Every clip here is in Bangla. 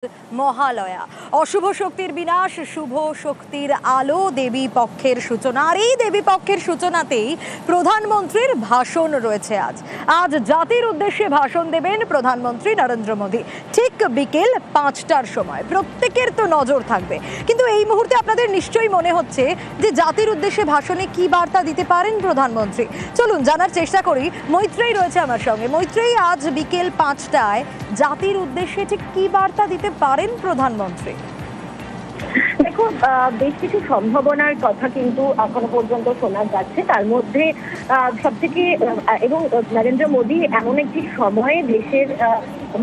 মহালয়া অশুভ শক্তির বিনাশ, শুভ শক্তির আলো, দেবী পক্ষের সূচনা। আর এই দেবী পক্ষের সূচনাতেই প্রধানমন্ত্রীর ভাষণ রয়েছে। আজ জাতির উদ্দেশ্যে ভাষণ দেবেন প্রধানমন্ত্রী নরেন্দ্র মোদী ঠিক বিকেল 5টার সময়। প্রত্যেকের তো নজর থাকবে, কিন্তু এই মুহূর্তে আপনাদের নিশ্চয়ই মনে হচ্ছে যে জাতির উদ্দেশ্যে ভাষণে কি বার্তা দিতে পারেন প্রধানমন্ত্রী। চলুন জানার চেষ্টা করি। মৈত্রেয়ী রয়েছে আমার সঙ্গে। মৈত্রেয়ী, আজ বিকেল 5টায় জাতির উদ্দেশ্যে ঠিক কি বার্তা দিতে পারেন প্রধানমন্ত্রী? দেখুন, বেশ কিছু সম্ভাবনার কথা কিন্তু এখনো পর্যন্ত শোনা যাচ্ছে। তার মধ্যে সবথেকে এবং নরেন্দ্র মোদী এমন একটি সময়ে দেশের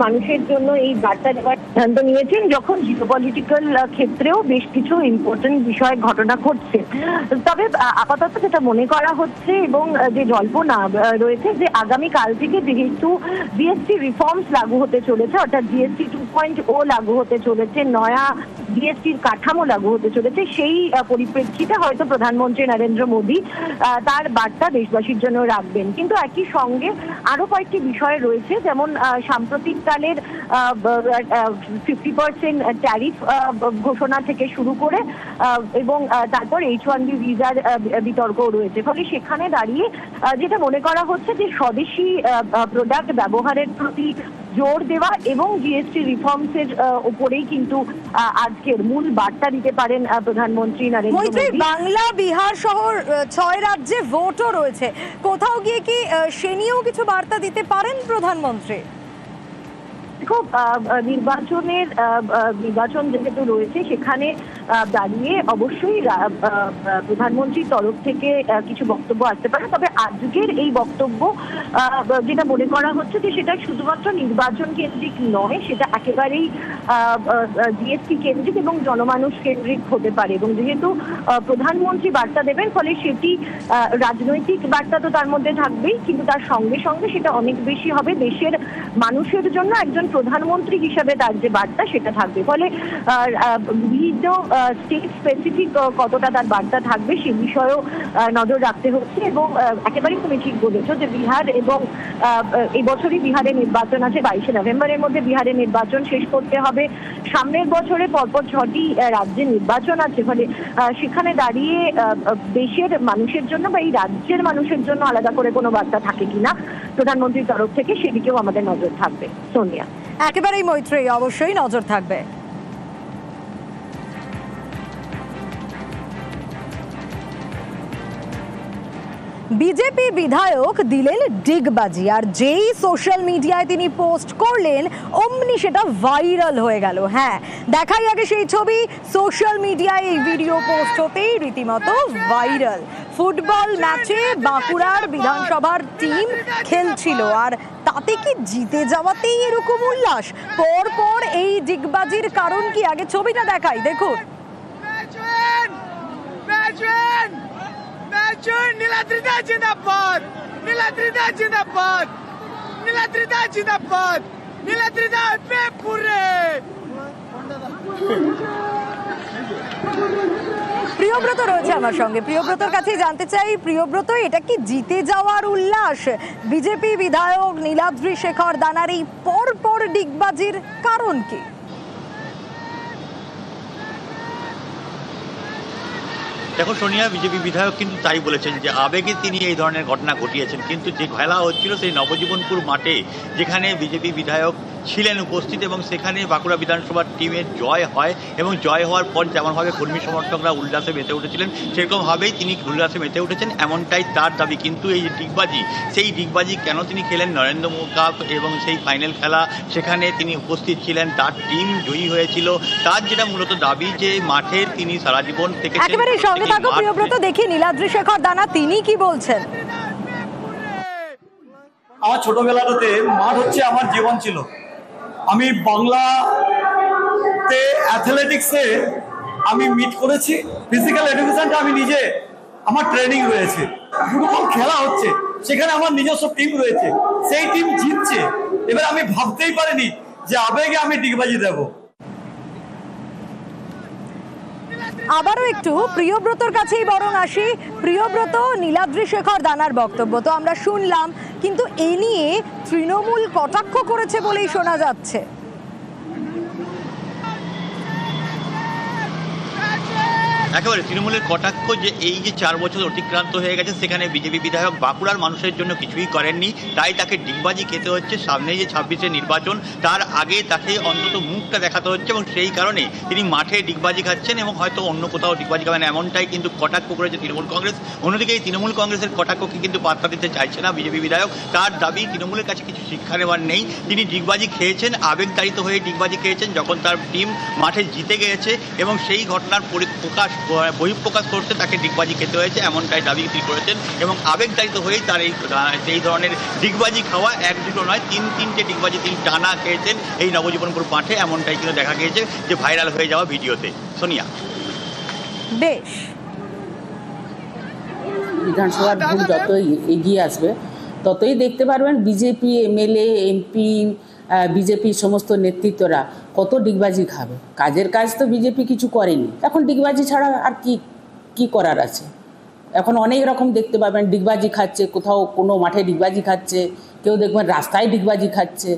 মানুষের জন্য এই বার্তা দেওয়ার সিদ্ধান্ত নিয়েছেন যখন জিওপলিটিক্যাল ক্ষেত্রেও বেশ কিছু ইম্পর্টেন্ট বিষয় ঘটনা ঘটছে। তবে আপাতত যেটা মনে করা হচ্ছে এবং যে জল্পনা রয়েছে যে আগামীকাল থেকে যেহেতু জিএসটি রিফর্মস লাগু হতে চলেছে, অর্থাৎ জিএসটি 2.0 লাগু হতে চলেছে, নয়া জিএসটির কাঠামো লাগু হতে চলেছে, সেই পরিপ্রেক্ষিতে হয়তো প্রধানমন্ত্রী নরেন্দ্র মোদী তার বার্তা দেশবাসীর জন্য রাখবেন। কিন্তু একই সঙ্গে আরো কয়েকটি বিষয় রয়েছে, যেমন সাম্প্রতিককালের 50% ট্যারিফ ঘোষণা থেকে শুরু করে এবং তারপর H1B ভিসার বিতর্কও রয়েছে। ফলে সেখানে দাঁড়িয়ে যেটা মনে করা হচ্ছে যে স্বদেশি প্রোডাক্ট ব্যবহারের প্রতি জোর দেওয়া এবং জিএসটি রিফর্মস এর উপরেই কিন্তু আজকের মূল বার্তা দিতে পারেন প্রধানমন্ত্রী নরেন্দ্র মোদী। বাংলা, বিহার সহ 6 রাজ্যে ভোটও রয়েছে, কোথাও গিয়ে কি সে নিয়েও কিছু বার্তা দিতে পারেন প্রধানমন্ত্রী? খুব নির্বাচন যেহেতু রয়েছে, সেখানে দাঁড়িয়ে অবশ্যই প্রধানমন্ত্রীর তরফ থেকে কিছু বক্তব্য আসতে পারে। তবে আজকের এই বক্তব্য যেটা মনে করা হচ্ছে যে সেটা শুধুমাত্র নির্বাচন কেন্দ্রিক নয়, সেটা একেবারেই জিএসটি কেন্দ্রিক এবং জনমানুষ কেন্দ্রিক হতে পারে। এবং যেহেতু প্রধানমন্ত্রী বার্তা দেবেন, ফলে সেটি রাজনৈতিক বার্তা তো তার মধ্যে থাকবেই, কিন্তু তার সঙ্গে সঙ্গে সেটা অনেক বেশি হবে দেশের মানুষের জন্য একজন প্রধানমন্ত্রী হিসাবে তার যে বার্তা সেটা থাকবে। ফলে বিভিন্ন স্টেট স্পেসিফিক কতটা তার বার্তা থাকবে সে বিষয়েও নজর রাখতে হচ্ছে। এবং একেবারেই তুমি ঠিক বলেছো যে বিহার এবং এই বছরই বিহারে নির্বাচন আছে, 22শে নভেম্বরের মধ্যে বিহারে নির্বাচন শেষ করতে হবে। সামনের বছরে পরপর 6টি রাজ্যে নির্বাচন আছে। ফলে সেখানে দাঁড়িয়ে দেশের মানুষের জন্য বা এই রাজ্যের মানুষের জন্য আলাদা করে কোনো বার্তা থাকে কিনা প্রধানমন্ত্রীর তরফ থেকে, সেদিকেও আমাদের নজর থাকবে। সোনিয়া, একেবারেই মৈত্রেয়ী, অবশ্যই নজর থাকবে। বিজেপি বিধায়ক দিলেন ডিগবাজি, আর যেই সোশ্যাল মিডিয়ায় তিনি পোস্ট করলেন অমনি সেটা ভাইরাল হয়ে গেল। হ্যাঁ, দেখাই আগে সেই ছবি। সোশ্যাল মিডিয়ায় এই ভিডিও পোস্ট হতেই রীতিমতো ভাইরাল। ফুটবল ম্যাচে বাঁকুড়ার বিধানসভার টিম খেলছিল, আর তাতে কি জিতে যাওয়াতেই এরকম উল্লাস? পর এই ডিগবাজির কারণ কি? আগে ছবিটা দেখাই, দেখুন। নীলাদ্রিদা জিন্দাবাদ, নীলাদ্রিদা জিন্দাবাদ, নীলাদ্রিদা জিন্দাবাদ, নীলাদ্রিদা পেপুরে। প্রিয়ব্রত রয়েছে আমার সঙ্গে। প্রিয়ব্রতর কাছে জানতে চাই, প্রিয়ব্রত, এটা কি জিতে যাওয়ার উল্লাস? বিজেপি বিধায়ক নীলাদ্রি শেখর দানার এই পর ডিগবাজির কারণ কি? দেখো সোনিয়া, বিজেপি বিধায়ক কিন্তু তাই বলেছেন যে আবেগে তিনি এই ধরনের ঘটনা ঘটিয়েছেন। কিন্তু যে খেলা হচ্ছিল সেই নবজীবনপুর মাঠে, যেখানে বিজেপি বিধায়ক ছিলেন উপস্থিত, এবং সেখানে বাঁকুড়া বিধানসভার টিমের জয় হয় এবং জয় হওয়ার পর যেমনভাবে কর্মী সমর্থকরা উল্লাসে মেতে উঠেছিলেন, সেরকমভাবেই তিনি উল্লাসে মেতে উঠেছেন, এমনটাই তার দাবি। কিন্তু এই যে ডিগবাজি, সেই ডিগবাজি কেন তিনি খেলেন? নরেন্দ্র মোদী কাপ এবং সেই ফাইনাল খেলা, সেখানে তিনি উপস্থিত ছিলেন, তার টিম জয়ী হয়েছিল। তার যেটা মূলত দাবি যে মাঠের তিনি সারা জীবন থেকে। একেবারে সঙ্গে থাকো প্রিয়ব্রত, দেখি নীলাদ্রি শেখর দানা তিনি কি বলছেন। আমার ছোটবেলাটাতে মাঠ হচ্ছে আমার জীবন ছিল। আমি বাংলাতে অ্যাথলেটিক্সে আমি মিট করেছি। ফিজিক্যাল এডুকেশনটা আমি নিজে, আমার ট্রেনিং রয়েছে। ফুটবল খেলা হচ্ছে, সেখানে আমার নিজস্ব টিম রয়েছে, সেই টিম জিতছে। এবার আমি ভাবতেই পারিনি যে আবেগে আমি ডিগবাজি দেব। আবারও একটু প্রিয়ব্রতর কাছেই বরং আসি। প্রিয়ব্রত, নীলাদ্রি শেখর দানার বক্তব্য তো আমরা শুনলাম, কিন্তু এ নিয়ে তৃণমূল কটাক্ষ করেছে বলেই শোনা যাচ্ছে। একেবারে তৃণমূলের কটাক্ষ যে এই যে 4 বছর অতিক্রান্ত হয়ে গেছে সেখানে বিজেপি বিধায়ক বাঁকুড়ার মানুষের জন্য কিছুই করেননি, তাই তাকে ডিগবাজি খেতে হচ্ছে। সামনে যে 26-এর নির্বাচন তার আগে তাকে অন্তত মুখটা দেখাতে হচ্ছে এবং সেই কারণে তিনি মাঠে ডিগবাজি খাচ্ছেন এবং হয়তো অন্য কোথাও ডিগবাজি খাবেন এমনটাই কিন্তু কটাক্ষ করেছে তৃণমূল কংগ্রেস। অন্যদিকে এই তৃণমূল কংগ্রেসের কটাক্ষকে কিন্তু পাত্তা দিতে চাইছে না বিজেপি বিধায়ক। তার দাবি তৃণমূলের কাছে কিছু শিক্ষা নেওয়ার নেই, তিনি ডিগবাজি খেয়েছেন, আবেগতাড়িত হয়ে ডিগবাজি খেয়েছেন যখন তার টিম মাঠে জিতে গিয়েছে এবং সেই ঘটনার বহিঃপ্রকাশ করতে তাকে ডিগবাজি খেতে হয়েছে এমনটাই দাবি তিনি করেছেন এবং আবেগতাড়িত হয়েই তার এই ধরনের ডিগবাজি খাওয়া 1-2 নয় 3-3টে ডিগবাজি তিনি টানা খেয়েছেন এই নবজীবনপুর মাঠে, এমনটাই কিন্তু দেখা গিয়েছে যে ভাইরাল হয়ে যাওয়া ভিডিওতে। সোনিয়া, বেশ, বিধানসভার ভোট যত এগিয়ে আসবে ততই দেখতে পারবেন বিজেপি এমএলএ এমপি বিজেপির সমস্ত নেতৃত্বরা কত ডিগবাজি খাবে। কাজের কাজ তো বিজেপি কিছু করেনি, এখন ডিগবাজি ছাড়া আর কি করার আছে। এখন অনেক রকম দেখতে পাবেন ডিগবাজি খাচ্ছে, কোথাও কোনো মাঠে ডিগবাজি খাচ্ছে, কেউ দেখবেন রাস্তায় ডিগবাজি খাচ্ছে।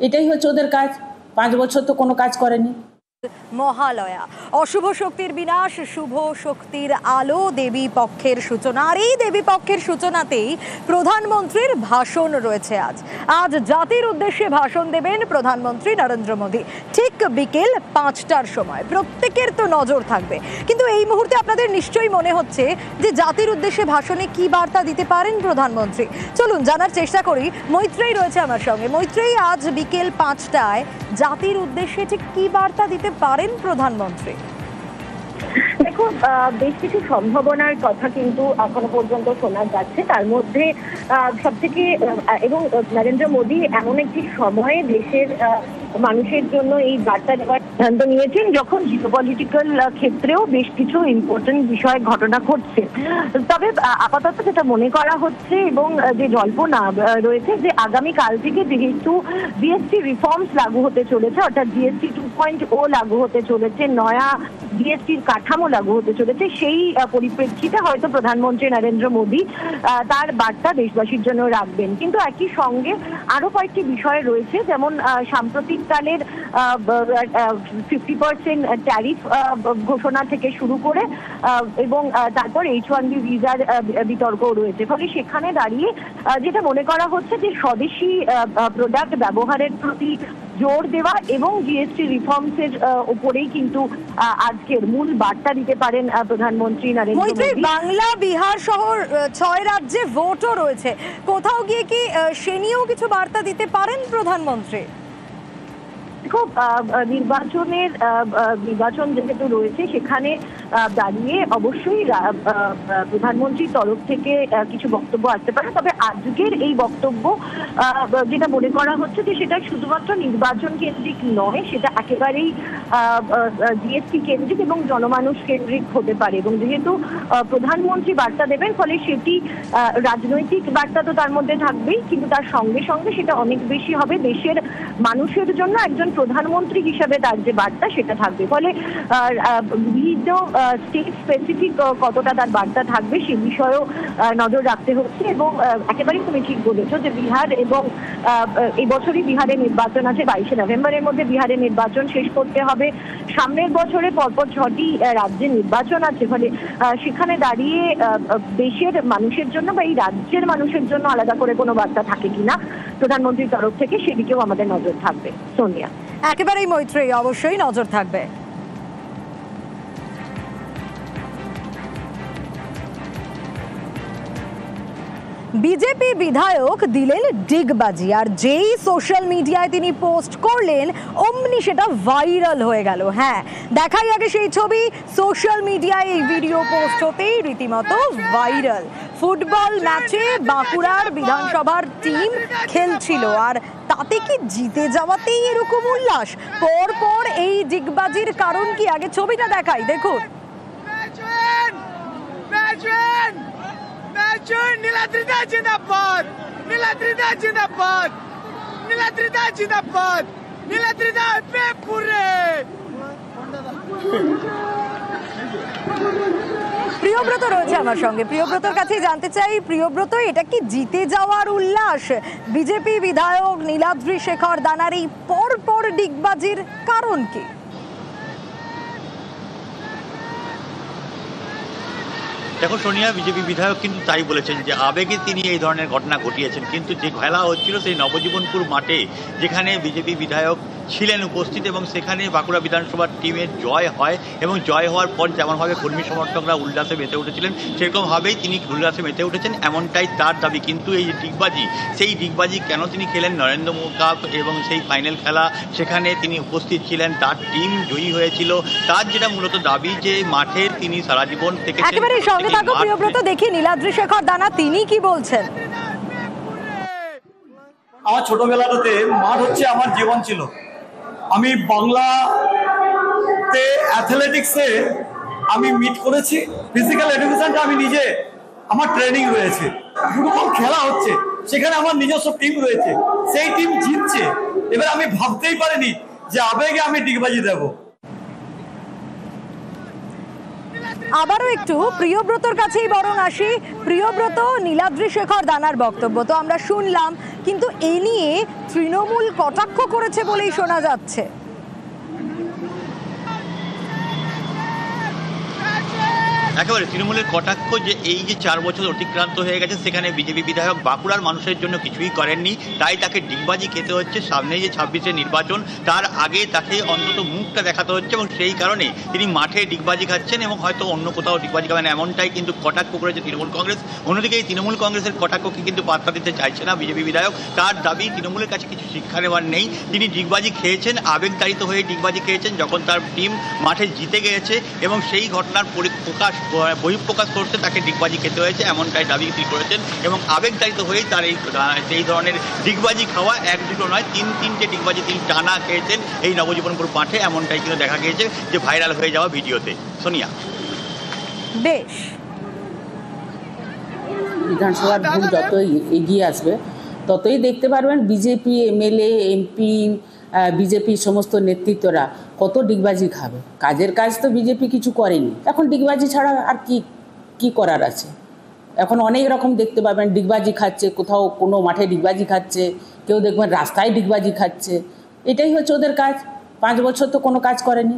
এটাই হচ্ছে ওদের কাজ। 5 বছর তো কোনো কাজ করেনি। মহালয়া, অশুভ শক্তির বিনাশ, শুভ শক্তির আলো, দেবী পক্ষের সূচনা। আর এই দেবী পক্ষের সূচনাতেই প্রধানমন্ত্রীর ভাষণ রয়েছে আজ জাতির উদ্দেশ্যে ভাষণ দেবেন প্রধানমন্ত্রী নরেন্দ্র মোদী ঠিক বিকেল 5টার সময়। প্রত্যেকের তো নজর থাকবে, কিন্তু এই মুহূর্তে আপনাদের নিশ্চয়ই মনে হচ্ছে যে জাতির উদ্দেশ্যে ভাষণে কি বার্তা দিতে পারেন প্রধানমন্ত্রী। চলুন জানার চেষ্টা করি। মৈত্রেয়ী রয়েছে আমার সঙ্গে। মৈত্রেয়ী, আজ বিকেল 5টায় জাতির উদ্দেশ্যে ঠিক কি বার্তা দিতে পারেন প্রধানমন্ত্রী? দেখো, বেশ কিছু সম্ভাবনার কথা কিন্তু এখনো পর্যন্ত শোনা যাচ্ছে। তার মধ্যে সবথেকে এবং নরেন্দ্র মোদী এমন একটি সময়ে দেশের মানুষের জন্য এই বার্তা দেওয়ার সিদ্ধান্ত নিয়েছেন যখন জিওপলিটিক্যাল ক্ষেত্রেও বেশ কিছু ইম্পর্টেন্ট বিষয় ঘটনা ঘটছে। তবে আপাতত যেটা মনে করা হচ্ছে এবং যে জল্পনা রয়েছে যে আগামীকাল থেকে যেহেতু জিএসটি রিফর্মস লাগু হতে চলেছে, অর্থাৎ জিএসটি 2.0 লাগু হতে চলেছে, নয়া জিএসটির কাঠামো লাগু হতে চলেছে, সেই পরিপ্রেক্ষিতে হয়তো প্রধানমন্ত্রী নরেন্দ্র মোদী তার বার্তা দেশবাসীর জন্য রাখবেন। কিন্তু একই সঙ্গে আরো কয়েকটি বিষয় রয়েছে, যেমন সাম্প্রতিককালের 50% ট্যারিফ ঘোষণা থেকে শুরু করে এবং তারপর H1B ভিসার বিতর্কও রয়েছে। ফলে সেখানে দাঁড়িয়ে যেটা মনে করা হচ্ছে যে স্বদেশি প্রোডাক্ট ব্যবহারের প্রতি জোর দেওয়া এবং জিএসটি রিফর্মস এর উপরেই কিন্তু আজকের মূল বার্তা দিতে পারেন প্রধানমন্ত্রী নরেন্দ্র মোদী। বাংলা, বিহার সহ 6 রাজ্যে ভোটও রয়েছে, কোথাও গিয়ে কি সে নিয়েও কিছু বার্তা দিতে পারেন প্রধানমন্ত্রী? দেখো, নির্বাচন যেহেতু রয়েছে সেখানে দাঁড়িয়ে অবশ্যই প্রধানমন্ত্রীর তরফ থেকে কিছু বক্তব্য আসতে পারে। তবে আজকের এই বক্তব্য যেটা মনে করা হচ্ছে যে সেটা শুধুমাত্র নির্বাচন কেন্দ্রিক নয়, সেটা একেবারেই জিএসটি কেন্দ্রিক এবং জনমানুষ কেন্দ্রিক হতে পারে। এবং যেহেতু প্রধানমন্ত্রী বার্তা দেবেন, ফলে সেটি রাজনৈতিক বার্তা তো তার মধ্যে থাকবেই, কিন্তু তার সঙ্গে সঙ্গে সেটা অনেক বেশি হবে দেশের মানুষের জন্য একজন প্রধানমন্ত্রী হিসাবে তার যে বার্তা সেটা থাকবে। ফলে বিবিধ স্টেট স্পেসিফিক কতটা তার বার্তা থাকবে সে বিষয়েও নজর রাখতে হচ্ছে। এবং একেবারেই তুমি ঠিক বলেছো যে বিহার এবং এই বছরই বিহারে নির্বাচন আছে, 22শে নভেম্বরের মধ্যে বিহারে নির্বাচন শেষ করতে হবে। সামনের বছরে পরপর 6টি রাজ্যে নির্বাচন আছে। ফলে সেখানে দাঁড়িয়ে দেশের মানুষের জন্য বা এই রাজ্যের মানুষের জন্য আলাদা করে কোনো বার্তা থাকে কিনা প্রধানমন্ত্রীর তরফ থেকে, সেদিকেও আমাদের নজর থাকবে। সোনিয়া, একেবারেই মৈত্রেয়ী, অবশ্যই নজর থাকবে। বিজেপি বিধায়ক দিলেন ডিগবাজি, আর যেই সোশ্যাল মিডিয়ায় তিনি পোস্ট করলেন অমনি সেটা ভাইরাল হয়ে গেল। হ্যাঁ, দেখাই আগে সেই ছবি। সোশ্যাল মিডিয়ায় এই ভিডিও পোস্ট হতেই রীতিমতো ভাইরাল। ফুটবল ম্যাচে বাঁকুড়ার বিধানসভার টিম খেলছিল, আর তাতে কি জিতে যাওয়াতেই এরকম উল্লাস? পর এই ডিগবাজির কারণ কি? আগে ছবিটা দেখাই, দেখুন। নীলাদ্রিদা জিন্দাবাদ, নীলাদ্রিদা জিন্দাবাদ, নীলাদ্রিদা জিন্দাবাদ, নীলাদ্রিদা পেপুরে। প্রিয়ব্রত রয়েছে আমার সঙ্গে। প্রিয়ব্রতর কাছেই জানতে চাই, প্রিয়ব্রত, এটা কি জিতে যাওয়ার উল্লাস? বিজেপি বিধায়ক নীলাদ্রি শেখর দানার এই পর ডিগবাজির কারণ কি? দেখো সোনিয়া, বিজেপি বিধায়ক কিন্তু তাই বলেছেন যে আবেগে তিনি এই ধরনের ঘটনা ঘটিয়েছেন, কিন্তু যে খেলা হচ্ছিল সেই নবজীবনপুর মাঠে, যেখানে বিজেপি বিধায়ক ছিলেন উপস্থিত এবং সেখানে বাঁকুড়া বিধানসভার টিমের জয় হয় এবং জয় হওয়ার পর যেমনভাবে কর্মী সমর্থকরা উল্লাসে মেতে উঠেছিলেন সেরকমভাবেই তিনি উল্লাসে মেতে উঠেছেন, এমনটাই তার দাবি। কিন্তু এই ডিগবাজি, সেই ডিগবাজি কেন তিনি খেলেন, নরেন্দ্র কাপ এবং সেই ফাইনাল খেলা সেখানে তিনি উপস্থিত ছিলেন, তার টিম জয়ী হয়েছিল, তার যেটা মূলত দাবি যে মাঠের তিনি সারা জীবন থেকে একেবারে সঙ্গে থাকো প্রিয়ব্রত, দেখি নীলাদ্রি শেখর দানা তিনি কি বলছেন। আমার ছোটবেলাটাতে মাঠ হচ্ছে আমার জীবন ছিল। আমি বাংলাতে অ্যাথলেটিক্সে আমি মিট করেছি, ফিজিক্যাল এডুকেশনটা আমি নিজে, আমার ট্রেনিং রয়েছে, ফুটবল খেলা হচ্ছে সেখানে আমার নিজস্ব টিম রয়েছে, সেই টিম জিতছে। এবার আমি ভাবতেই পারিনি যে আবেগে আমি ডিগবাজি দেব। আবারও একটু প্রিয়ব্রতর কাছেই বরং আসি। প্রিয়ব্রত, নীলাদ্রি শেখর দানার বক্তব্য তো আমরা শুনলাম, কিন্তু এ নিয়ে তৃণমূল কটাক্ষ করেছে বলেই শোনা যাচ্ছে। একেবারে তৃণমূলের কটাক্ষ যে এই যে 4 বছর অতিক্রান্ত হয়ে গেছে, সেখানে বিজেপি বিধায়ক বাঁকুড়ার মানুষের জন্য কিছুই করেননি, তাই তাকে ডিগবাজি খেতে হচ্ছে। সামনে যে 26-এ নির্বাচন, তার আগে তাকে অন্তত মুখটা দেখাতে হচ্ছে এবং সেই কারণে তিনি মাঠে ডিগবাজি খাচ্ছেন এবং হয়তো অন্য কোথাও ডিগবাজি খাবেন, এমনটাই কিন্তু কটাক্ষ করেছে তৃণমূল কংগ্রেস। অন্যদিকে এই তৃণমূল কংগ্রেসের কটাক্ষকে কিন্তু পাত্তা দিতে চাইছে না বিজেপি বিধায়ক। তার দাবি তৃণমূলের কাছে কিছু শিক্ষা নেওয়ার নেই, তিনি ডিগবাজি খেয়েছেন, আবেগতাড়িত হয়ে ডিগবাজি খেয়েছেন যখন তার টিম মাঠে জিতে গিয়েছে এবং সেই ঘটনার বহিঃপ্রকাশ করতে তাকে ডিগবাজি খেতে হয়েছে, এমনটাই দাবি তিনি করেছেন এবং আবেগতাড়িত হয়েই তার এই ধরনের ডিগবাজি খাওয়া 1-2 নয়, 3-3টে ডিগবাজি তিনি টানা খেয়েছেন এই নবজীবনপুর মাঠে, এমনটাই কিন্তু দেখা গিয়েছে যে ভাইরাল হয়ে যাওয়া ভিডিওতে। সোনিয়া, বেশ, বিধানসভার ভোট যতই এগিয়ে আসবে ততই দেখতে পারবেন বিজেপি এমএলএ এমপি বিজেপির সমস্ত নেতৃত্বরা কত ডিগবাজি খাবে। কাজের কাজ তো বিজেপি কিছু করেনি, এখন ডিগবাজি ছাড়া আর কি করার আছে। এখন অনেক রকম দেখতে পাবেন ডিগবাজি খাচ্ছে, কোথাও কোনো মাঠে ডিগবাজি খাচ্ছে, কেউ দেখবেন রাস্তায় ডিগবাজি খাচ্ছে। এটাই হচ্ছে ওদের কাজ। 5 বছর তো কোনো কাজ করেনি।